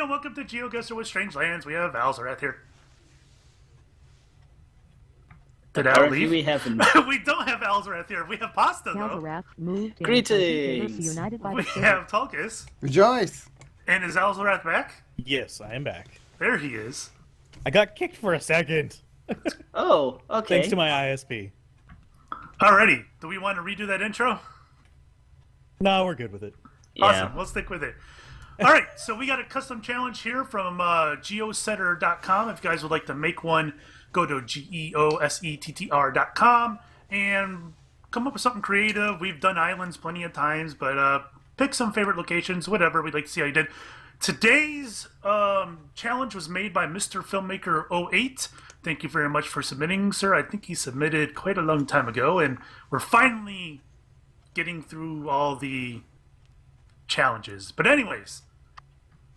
and welcome to Geoguessr with Strangelands. We have Alzarath here. Did Al leave? We haven't. We don't have Alzarath here. We have Pasta, though. Alzarath moved in. Greetings. United by We the have Tulkus. Rejoice! And is Alzarath back? Yes, I am back. There he is. I got kicked for a second. Oh, okay. Thanks to my ISP. Alrighty. Do we want to redo that intro? No, we're good with it. Yeah. Awesome. We'll stick with it. Alright, so we got a custom challenge here from geoguessr.com. If you guys would like to make one, go to geoguessr.com and come up with something creative. We've done islands plenty of times, but pick some favorite locations, whatever. We'd like to see how you did. Today's challenge was made by Mr. Filmmaker 08. Thank you very much for submitting, sir. I think he submitted quite a long time ago, and we're finally getting through all the challenges. But anyways,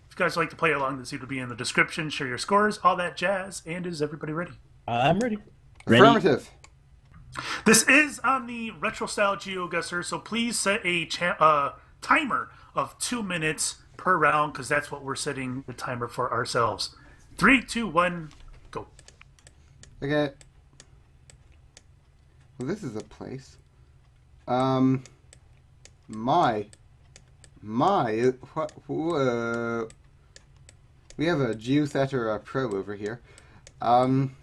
if you guys would like to play along, the seed will be in the description. Share your scores, all that jazz. And is everybody ready? I'm ready. Affirmative. This is on the retro style GeoGuessr, so please set a timer of 2 minutes per round, because that's what we're setting the timer for ourselves. 3, 2, 1, go. Okay. Well, this is a place. What? We have a Geoguessr Pro over here. And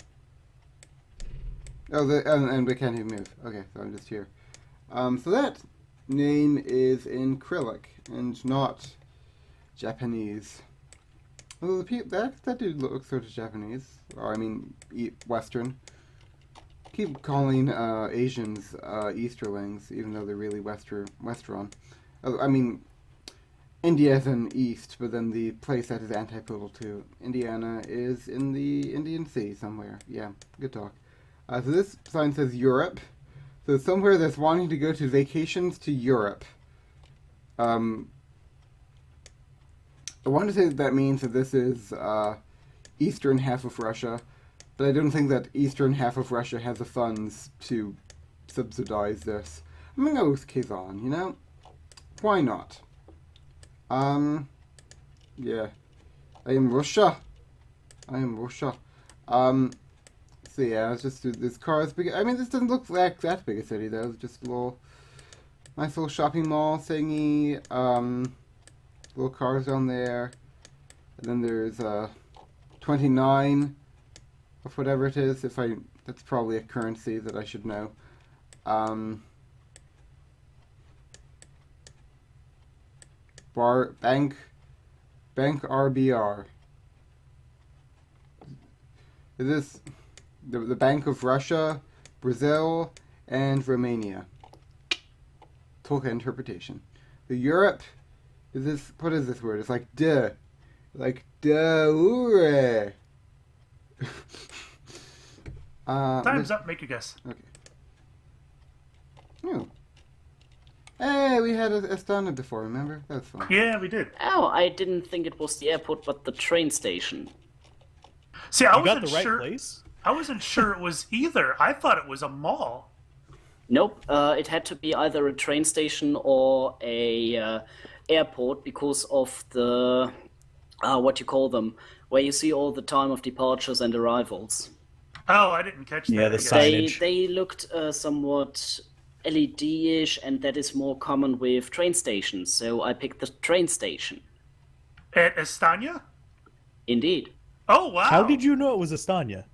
we can't even move. Okay, so I'm just here. So that name is in Cyrillic and not Japanese. Well, that dude looks sort of Japanese, or I mean, Western. Keep calling Asians Easterlings, even though they're really Western. I mean, India is in East, but then the place that is antipodal to Indiana is in the Indian Sea somewhere. Yeah, good talk. So this sign says Europe. So somewhere that's wanting to go to vacations to Europe. I want to say that means that this is eastern half of Russia, but I don't think that eastern half of Russia has the funds to subsidize this. I'm gonna go with Kazan, you know? Why not? Yeah. I am Russia. So yeah, it's just this car is big. I mean, this doesn't look like that big a city though. It's just a nice little shopping mall thingy. Little cars down there, and then there's 29 of whatever it is. That's probably a currency that I should know. Bank RBR. Is this the Bank of Russia, Brazil, and Romania? Tolkien interpretation. The Europe. What is this word? It's like duh. Like duh. Time's up. Make your guess. Okay. Oh. Hey, we had a standard before, remember? That's fun. Yeah, we did. Oh, I didn't think it was the airport, but the train station. See, I You got wasn't the right sure. place? I wasn't sure it was either. I thought it was a mall. Nope, it had to be either a train station or a airport because of the, what you call them, where you see all the time of departures and arrivals. Oh, I didn't catch that. Yeah, the I guess. signage. They looked somewhat LED-ish, and that is more common with train stations, so I picked the train station. At Estanya? Indeed. Oh, wow. How did you know it was Estanya?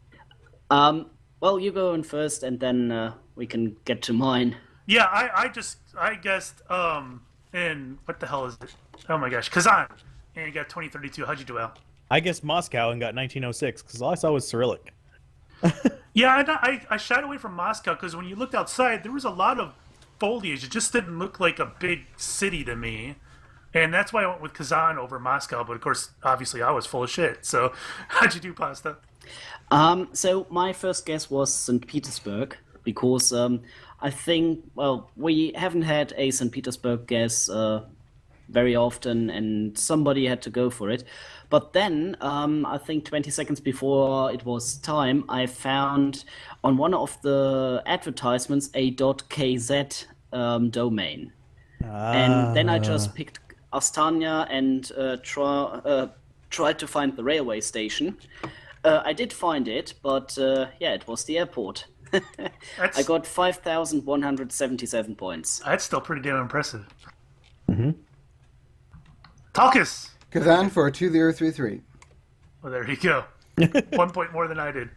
Well, you go in first, and then we can get to mine. Yeah, I guessed, and what the hell is it? Oh my gosh, Kazan. And you got 2032. How'd you do, Al? I guessed Moscow and got 1906, because all I saw was Cyrillic. Yeah, I shied away from Moscow because when you looked outside, there was a lot of foliage. It just didn't look like a big city to me. And that's why I went with Kazan over Moscow. But of course, obviously, I was full of shit. So how'd you do, Pasta? So my first guess was St. Petersburg, because I think, well, we haven't had a St. Petersburg guess very often, and somebody had to go for it. But then, I think 20 seconds before it was time, I found on one of the advertisements a .kz domain. And then I just picked Astana and tried to find the railway station. I did find it, but yeah, it was the airport. I got 5,177 points. That's still pretty damn impressive. Talkus! Kazan for 2033. Well, there you go. 1 point more than I did.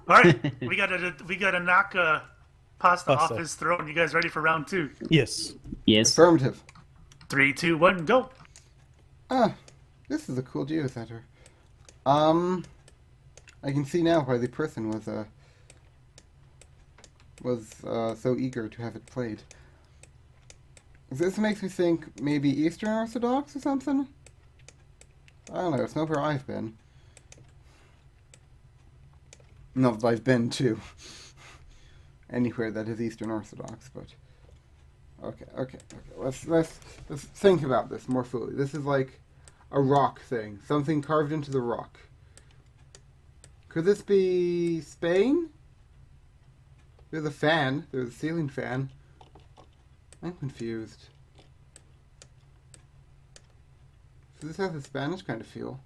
All right, we gotta knock Pasta off his throne. You guys ready for round 2? Yes. Yes. Affirmative. 3, 2, 1, go. This is a cool geocenter. I can see now why the person was so eager to have it played. This makes me think maybe Eastern Orthodox or something? I don't know, it's not where I've been. Not that I've been to anywhere that is Eastern Orthodox, but okay. Let's think about this more fully. This is like a rock thing, something carved into the rock. Could this be Spain? There's a fan. There's a ceiling fan. I'm confused. So this has a Spanish kind of feel.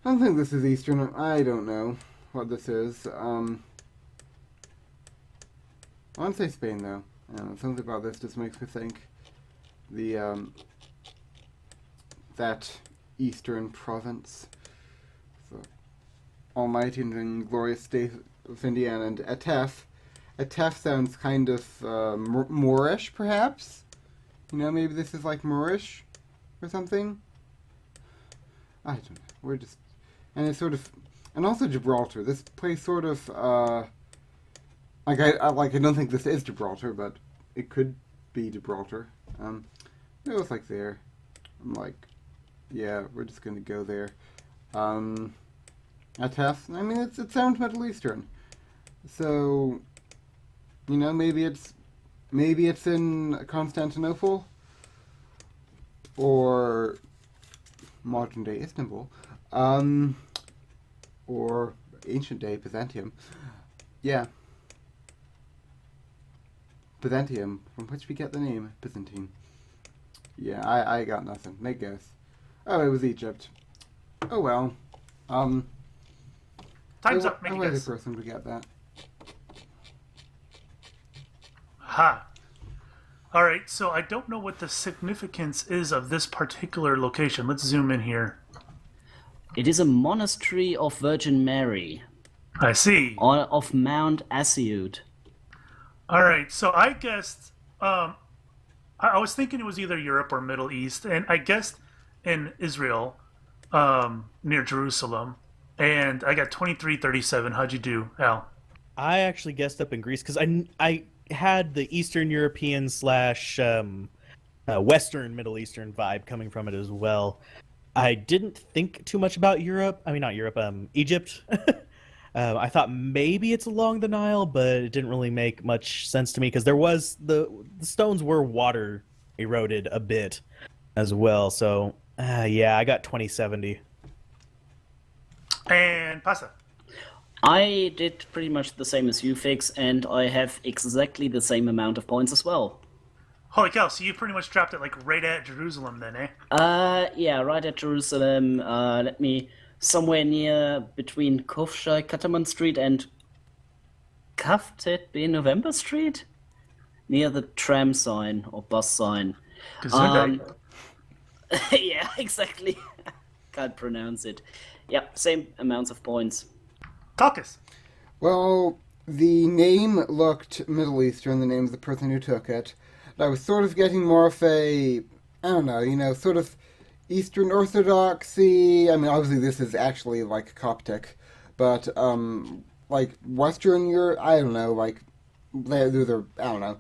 I don't think this is Eastern. I don't know what this is. I want to say Spain, though. Something about this just makes me think that Eastern province. So, almighty and glorious state of Indiana. And Atef. Atef sounds kind of Moorish, perhaps? You know, maybe this is like Moorish or something? I don't know. We're just... And it's sort of... And also Gibraltar. This place sort of... I don't think this is Gibraltar, but it could be Gibraltar. It was like there. I'm like, yeah, we're just gonna go there. Atef. I mean, it sounds Middle Eastern. So... You know, maybe it's in Constantinople or modern day Istanbul, or ancient day Byzantium. Yeah, Byzantium, from which we get the name Byzantine. Yeah, I got nothing. Make guess. Oh, it was Egypt. Oh well. Time's up. Make a the guess. person would get that. Ha. All right, so I don't know what the significance is of this particular location. Let's zoom in here. It is a monastery of Virgin Mary. I see. Of Mount Asiut. All right, so I guessed. I was thinking it was either Europe or Middle East, and I guessed in Israel, near Jerusalem, and I got 2337. How'd you do, Al? I actually guessed up in Greece because I had the Eastern European / Western Middle Eastern vibe coming from it as well. I didn't think too much about Europe. I mean, not Europe, Egypt. I thought maybe it's along the Nile, but it didn't really make much sense to me because there was the stones were water eroded a bit as well. So, yeah, I got 2070. And Pasta. I did pretty much the same as you, Fix, and I have exactly the same amount of points as well. Holy cow, so you pretty much dropped it like right at Jerusalem then, eh? Yeah, right at Jerusalem. Let me... Somewhere near between Kofshai Kataman Street and Kaftet B November Street? Near the tram sign or bus sign. Yeah, exactly. Can't pronounce it. Yep, same amounts of points. Talkus. Well, the name looked Middle Eastern, the name of the person who took it. I was sort of getting more of a, I don't know, you know, sort of Eastern Orthodoxy. I mean, obviously this is actually like Coptic, but like Western Europe. I don't know, like they're I don't know.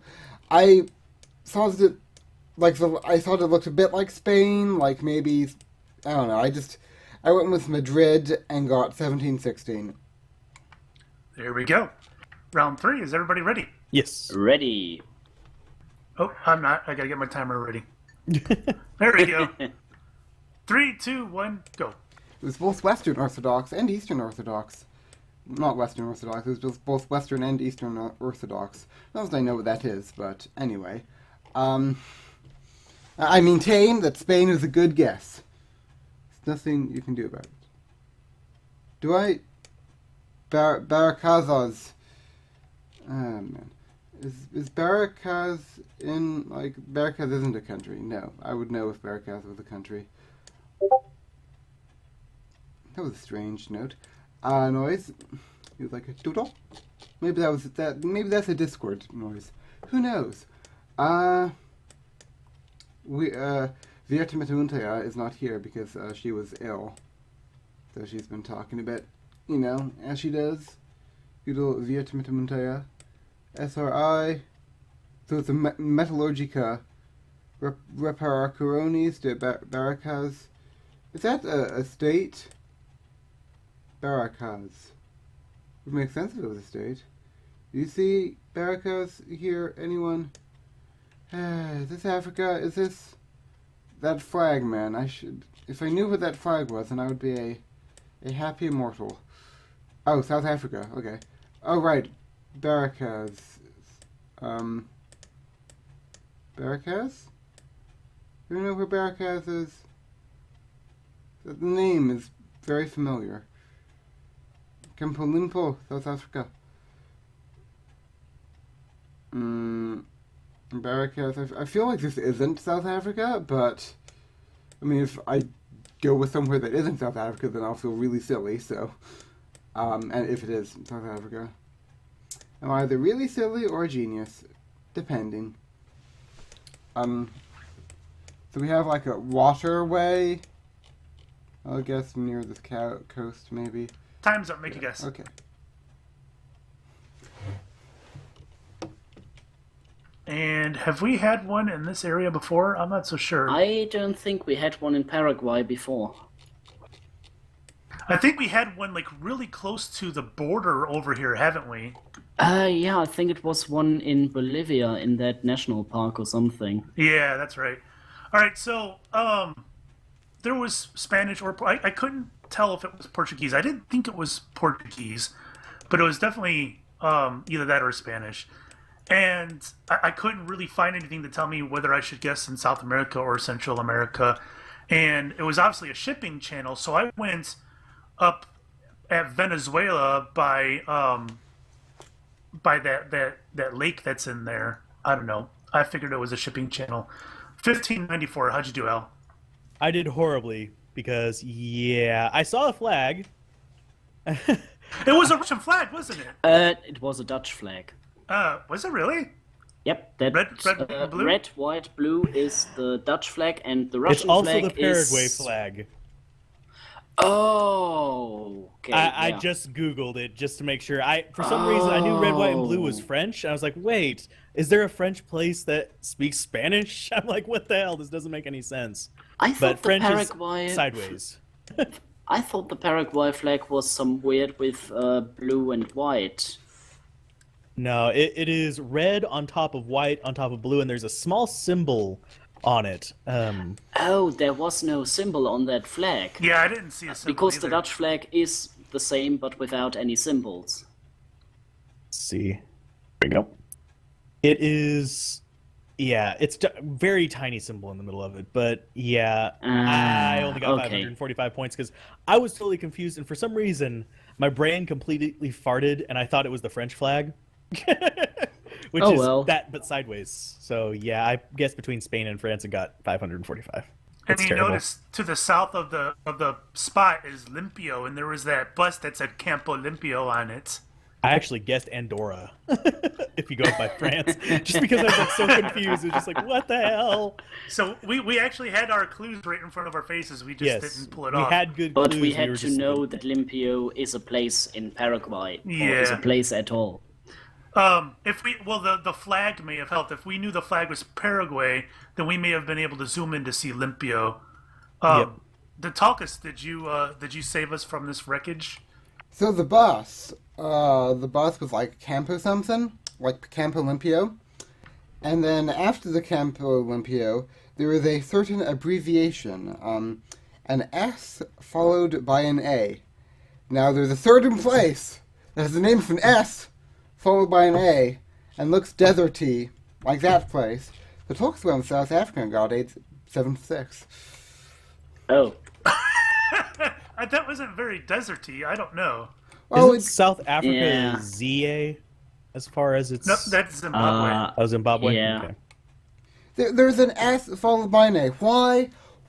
I thought it I thought it looked a bit like Spain, like maybe I don't know. I went with Madrid and got 1716. There we go. Round 3. Is everybody ready? Yes. Ready. Oh, I'm not. I gotta get my timer ready. There we go. 3, 2, 1, go. It was both Western Orthodox and Eastern Orthodox. Not Western Orthodox, it was just both Western and Eastern Orthodox. Not that I know what that is, but anyway. I maintain that Spain is a good guess. nothing you can do about it. Do I? Barakazaz. Ah, man. Is Barakaz in, like, Barakaz isn't a country. No, I would know if Barakaz was a country. That was a strange note. Noise. It was like a doodle. Maybe that was that. Maybe that's a Discord noise. Who knows? Vietnamese is not here because she was ill. So she's been talking a bit, you know, as she does. Doodle Vietnamese. SRI. So it's a Metallurgica. Reparacarones de Barakaz. Is that a state? Barakaz. Would make sense if it was a state. Do you see Barakaz here? Anyone? Is this Africa? Is this that flag, man? I should. If I knew what that flag was, then I would be a happy immortal. Oh, South Africa. Okay. Oh, right. Barakaz. Barakaz? Do you know where Barakaz is? The name is very familiar. Kampolimpo, South Africa. Barakaz. I feel like this isn't South Africa, but I mean, if I go with somewhere that isn't South Africa, then I'll feel really silly. So, and if it is South Africa, I'm either really silly or a genius, depending. So we have like a waterway. I guess near this coast, maybe. Time's up. Make a guess. Okay. And have we had one in this area before? I'm not so sure. I don't think we had one in Paraguay before. I think we had one like really close to the border over here, haven't we? Yeah, I think it was one in Bolivia in that national park or something. Yeah, that's right. All right, so there was Spanish or I couldn't tell if it was Portuguese. I didn't think it was Portuguese, but it was definitely either that or Spanish. And I couldn't really find anything to tell me whether I should guess in South America or Central America. And it was obviously a shipping channel, so I went up at Venezuela by that lake that's in there. I don't know. I figured it was a shipping channel. 1594. How'd you do, Al? I did horribly because, yeah, I saw a flag. It was a Russian flag, wasn't it? It was a Dutch flag. Was it really? Yep, that Red, blue? red, white, blue is the Dutch flag, and the It's Russian also flag the Paraguay is... flag. Oh, okay. I yeah. just Googled it just to make sure. For some reason, I knew red, white, and blue was French. I was like, wait, is there a French place that speaks Spanish? I'm like, what the hell? This doesn't make any sense. I thought But the French Paraguay... is sideways. I thought the Paraguay flag was some weird with blue and white. No, it is red on top of white on top of blue, and there's a small symbol on it. Oh, there was no symbol on that flag. Yeah, I didn't see a symbol Because either. the Dutch flag is the same, but without any symbols. Let's see. There we go. It is... Yeah, it's very tiny symbol in the middle of it, but yeah, I only got okay. 545 points because I was totally confused, and for some reason, my brain completely farted, and I thought it was the French flag, which is well. that, but sideways. So yeah, I guessed between Spain and France and got 545. And It's you terrible. notice to the south of the spot is Limpio, and there was that bus that said Campo Limpio on it. I actually guessed Andorra, if you go by France, just because I was like so confused. It was just like, what the hell? So we actually had our clues right in front of our faces. We just didn't pull it we off. had good But clues. we had were to just know that Limpio is a place in Paraguay, or is a Yeah. place at all. If we the flag may have helped. If we knew the flag was Paraguay, then we may have been able to zoom in to see Limpio. Yep. Did did you save us from this wreckage? So the bus was like Campo something, like Campo Limpio. And then after the Campo Limpio, there is a certain abbreviation, an S followed by an A. Now there's a certain place that has the name of an S followed by an A and looks deserty, like that place. The talks around South Africa got 876. Oh. That wasn't very deserty. I don't know. Oh, Isn't South Africa Yeah. ZA as far as it's... No, that's Zimbabwe. Oh, Zimbabwe? Yeah. Okay. there's an S followed by an A.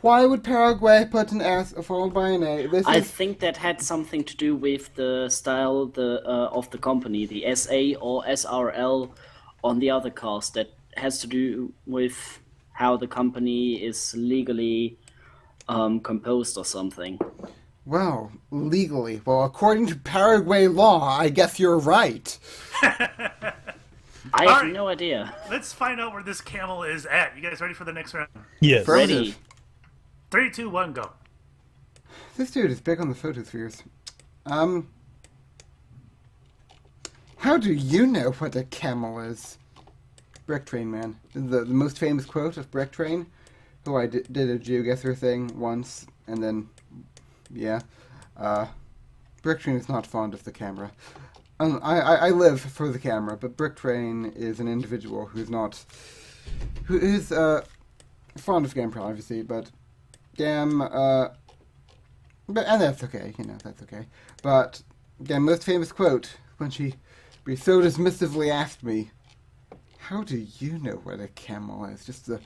Why would Paraguay put an S followed by an A? I think that had something to do with the style of the company, the SA or SRL on the other cast. That has to do with how the company is legally composed or something. Well, legally. Well, according to Paraguay law, I guess you're right. I have Alright. no idea. Let's find out where this camel is at. You guys ready for the next round? Yes. Ready. 3, 2, 1, go. This dude is big on the photospheres. How do you know what a camel is? Brick Train Man. The most famous quote of Brick Train, who I did a Geoguessr thing once, and then, yeah. Brick Train is not fond of the camera. I live for the camera, but Brick Train is an individual who is fond of game privacy, but and that's okay, that's okay. But again, most famous quote when she so dismissively asked me, "How do you know what a camel is?" Just the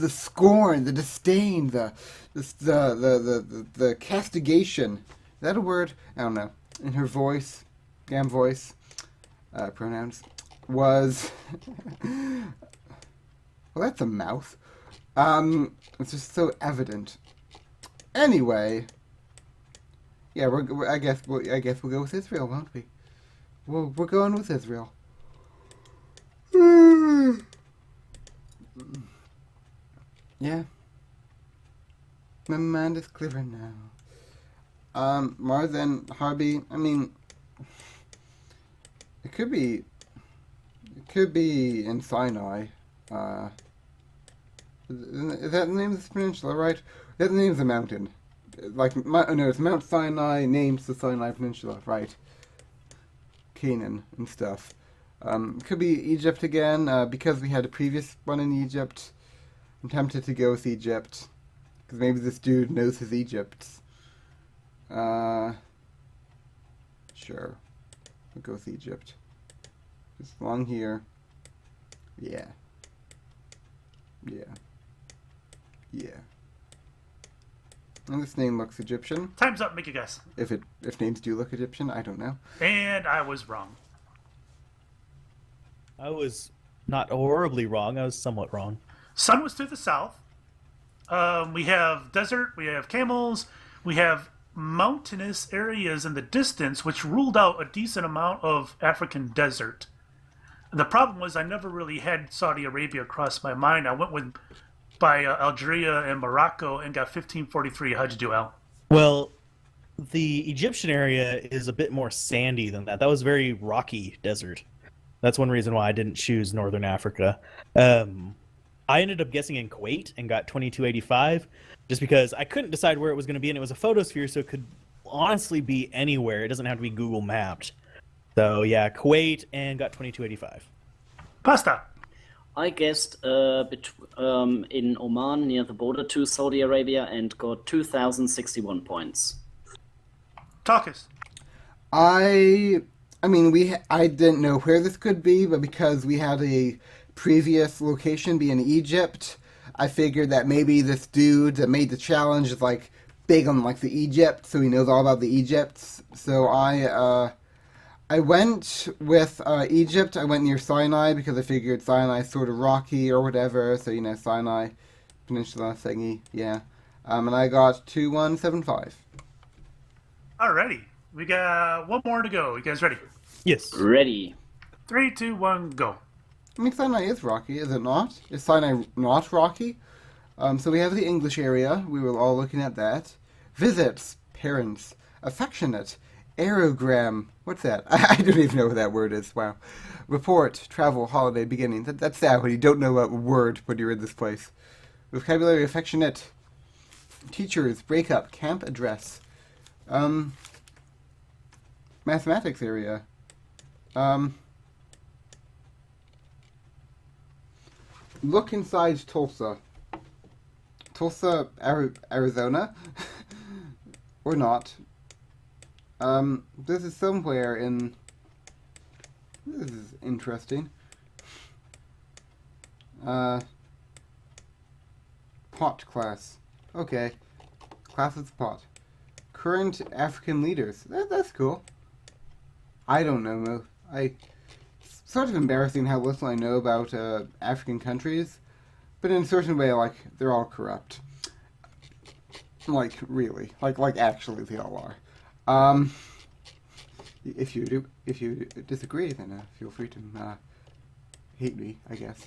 scorn, the disdain, the castigation. Is that a word? I don't know. In her voice, voice, pronouns, was well, that's a mouth. It's just so evident. Anyway, yeah, I guess we'll go with Israel, won't we? We're going with Israel. Yeah. My mind is clearer now. Mars and Harvey, I mean, it could be in Sinai. Is that the name of this peninsula, right? That's the name of the mountain. No, it's Mount Sinai, named the Sinai Peninsula, right? Canaan and stuff. It could be Egypt again, because we had a previous one in Egypt. I'm tempted to go with Egypt, because maybe this dude knows his Egypts. Sure. We'll go with Egypt. Just along here. Yeah. And this name looks Egyptian. Time's up. Make a guess. If names do look Egyptian, I don't know. And I was wrong. I was not horribly wrong. I was somewhat wrong. Sun was to the south. We have desert. We have camels. We have mountainous areas in the distance, which ruled out a decent amount of African desert. The problem was I never really had Saudi Arabia cross my mind. I went by Algeria and Morocco and got 1543. How'd you do, Al? Well, the Egyptian area is a bit more sandy than that. That was very rocky desert. That's one reason why I didn't choose Northern Africa. I ended up guessing in Kuwait and got 2285 just because I couldn't decide where it was going to be, and it was a photosphere, so it could honestly be anywhere. It doesn't have to be Google mapped. So, yeah, Kuwait and got 2285. Pasta. I guessed in Oman near the border to Saudi Arabia and got 2,061 points. Talkus. I mean, I didn't know where this could be, but because we had a previous location be in Egypt, I figured that maybe this dude that made the challenge is like big on like the Egypt, so he knows all about the Egypts. So I went with Egypt. I went near Sinai because I figured Sinai is sort of rocky or whatever. So Sinai Peninsula thingy, yeah. And I got 2175. Alrighty. We got one more to go. You guys ready? Yes. Ready. 3, 2, 1, go. I mean, Sinai is rocky, is it not? Is Sinai not rocky? So we have the English area. We were all looking at that. Visits, parents, affectionate, aerogram. What's that? I don't even know what that word is. Wow. Report, travel, holiday, beginning. That's sad when you don't know a word when you're in this place. Vocabulary, affectionate. Teachers, breakup, camp address. Mathematics area. Look inside Tulsa. Tulsa, Arizona. or not. This is somewhere in... This is interesting. Pot class. Okay. Class is pot. Current African leaders. That's cool. I don't know, Mo. It's sort of embarrassing how little I know about African countries, but in a certain way, like, they're all corrupt. Like, really. Like actually they all are. If you disagree, then feel free to hate me, I guess.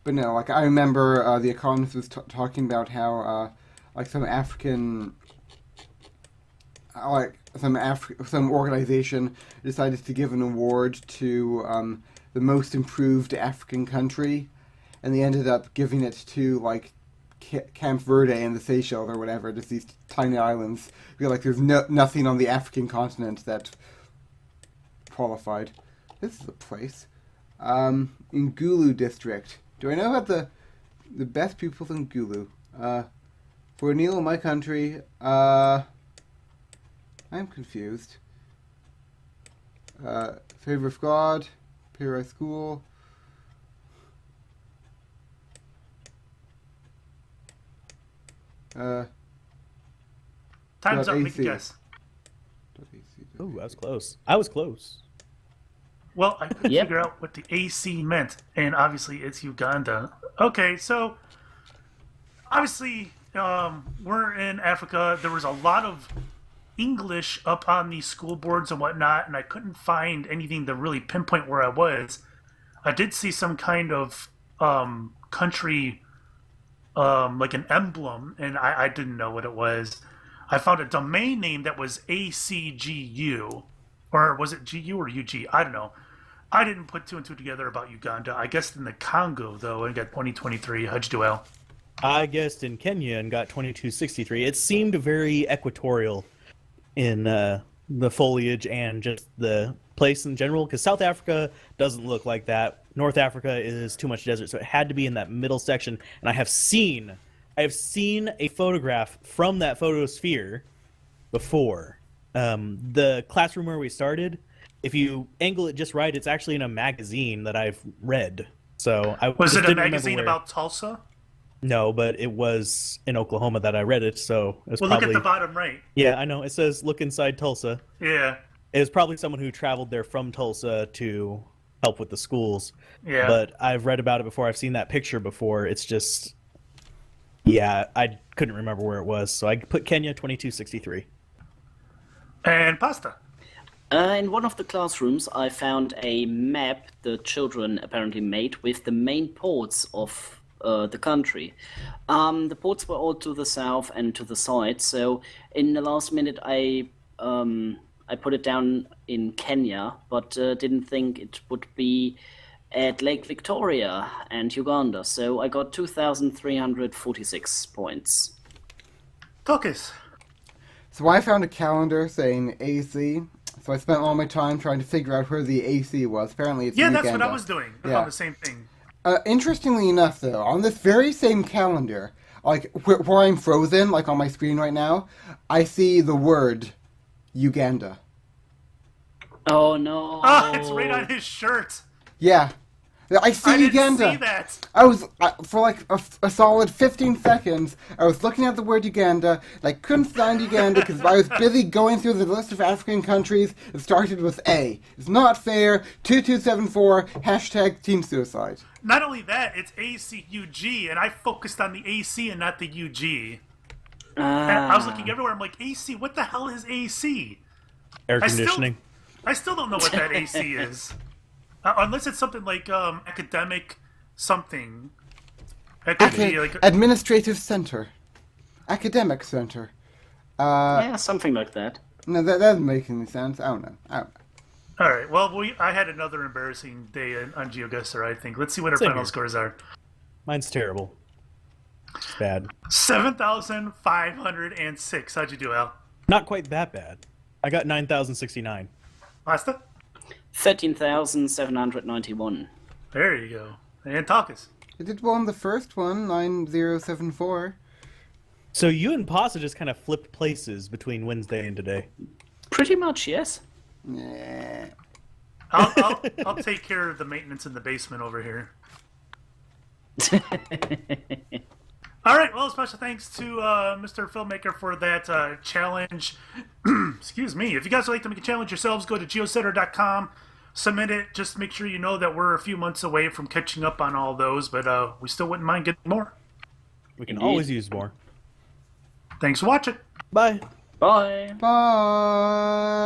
But no, like, I remember The Economist was talking about how, like, some African... some organization decided to give an award to the most improved African country, and they ended up giving it to, like, Camp Verde and the Seychelles or whatever, just these tiny islands. I feel like there's nothing on the African continent that qualified. This is a place. In Gulu district. Do I know about the best pupils in Gulu? For Neil, my country, I'm confused. Favor of God, Paradise School. Time's up. Make AC. a guess. Ooh, I was close. I was close. Well, I couldn't Yep. figure out what the AC meant, and obviously it's Uganda. Okay, so obviously we're in Africa. There was a lot of English up on the school boards and whatnot, and I couldn't find anything to really pinpoint where I was. I did see some kind of country, like an emblem, and I didn't know what it was. I found a domain name that was ACGU, or was it GU or UG? I don't know. I didn't put two and two together about Uganda. I guessed in the Congo, though, and got 2023. How'd you do, Al? I guessed in Kenya and got 2263. It seemed very equatorial in the foliage and just the place in general, because South Africa doesn't look like that. North Africa is too much desert, so it had to be in that middle section. And I have seen a photograph from that photosphere before. The classroom where we started, if you angle it just right, it's actually in a magazine that I've read. So I Was just it a didn't remember magazine where. about Tulsa? No, but it was in Oklahoma that I read it, so it was Well, probably... look at the bottom right. Yeah, I know. It says, look inside Tulsa. Yeah, It was probably someone who traveled there from Tulsa to help with the schools. yeah. But I've read about it before. I've seen that picture before. It's just... Yeah, I couldn't remember where it was, so I put Kenya 2263. And pasta. In one of the classrooms, I found a map the children apparently made with the main ports of the country. The ports were all to the south and to the side, so in the last minute I put it down in Kenya, but didn't think it would be at Lake Victoria and Uganda, so I got 2,346 points. Focus. So I found a calendar saying AC, so I spent all my time trying to figure out where the AC was. Apparently it's Yeah, in that's Uganda. what I was doing. I Yeah. found the same thing. Interestingly enough, though, on this very same calendar, like where I'm frozen, like on my screen right now, I see the word Uganda. Oh no! Ah, it's right on his shirt. Yeah, I see I didn't Uganda. see that. I was for like a solid 15 seconds. I was looking at the word Uganda, and I couldn't find Uganda because I was busy going through the list of African countries. It started with A. It's not fair. 2274 hashtag Team Suicide. Not only that, it's ACUG, and I focused on the AC and not the UG. And I was looking everywhere. I'm like, AC? What the hell is AC? Air I still- conditioning. I still don't know what that AC is. Unless it's something like academic something. It could be like... Administrative Center. Academic Center. Yeah, something like that. No, that doesn't make any sense. I don't know. All right. Well, I had another embarrassing day on Geoguessr, I think. Let's see what our Same final here. scores are. Mine's terrible. It's bad. 7,506. How'd you do, Al? Not quite that bad. I got 9,069. Pasta? 13,791. There you go. And Talkus. I did well on the first one, 9074. So you and Pasta just kind of flipped places between Wednesday and today. Pretty much, yes. Yeah. I'll take care of the maintenance in the basement over here. All right. Well, special thanks to Mr. Filmmaker for that challenge. Excuse me. If you guys would like to make a challenge yourselves, go to geoguessr.com, submit it. Just make sure you know that we're a few months away from catching up on all those, but we still wouldn't mind getting more. We can Indeed. always use more. Thanks for watching. Bye. Bye. Bye.